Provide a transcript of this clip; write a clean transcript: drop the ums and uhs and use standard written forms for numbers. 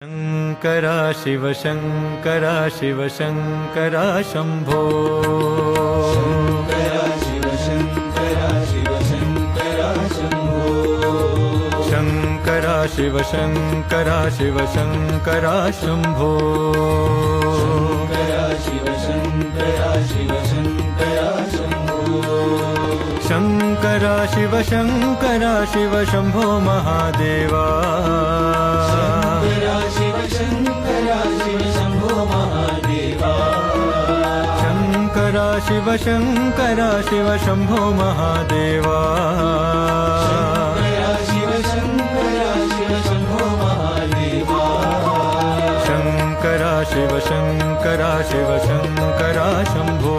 Shankara Shiv Shankara Shiv Shankara Shambho Shankara Shiv Shankara Shiv Shankara Shambho Shankara Shiv Shankara Shiv Shankara Shambho Shankara Shiv Shankara Shiv Shankara Shambho Shankara Shiv Shankara Shiv Shambho Mahadeva Shankara Shiv Shankara Shiv Shambho Mahadeva Shankara Shiv Shankara Shiv Shambho Mahadeva Shankara Shiv Shankara Shiv Shambho Mahadeva Shankara Shiv Shankara Shiv Shankara Shambho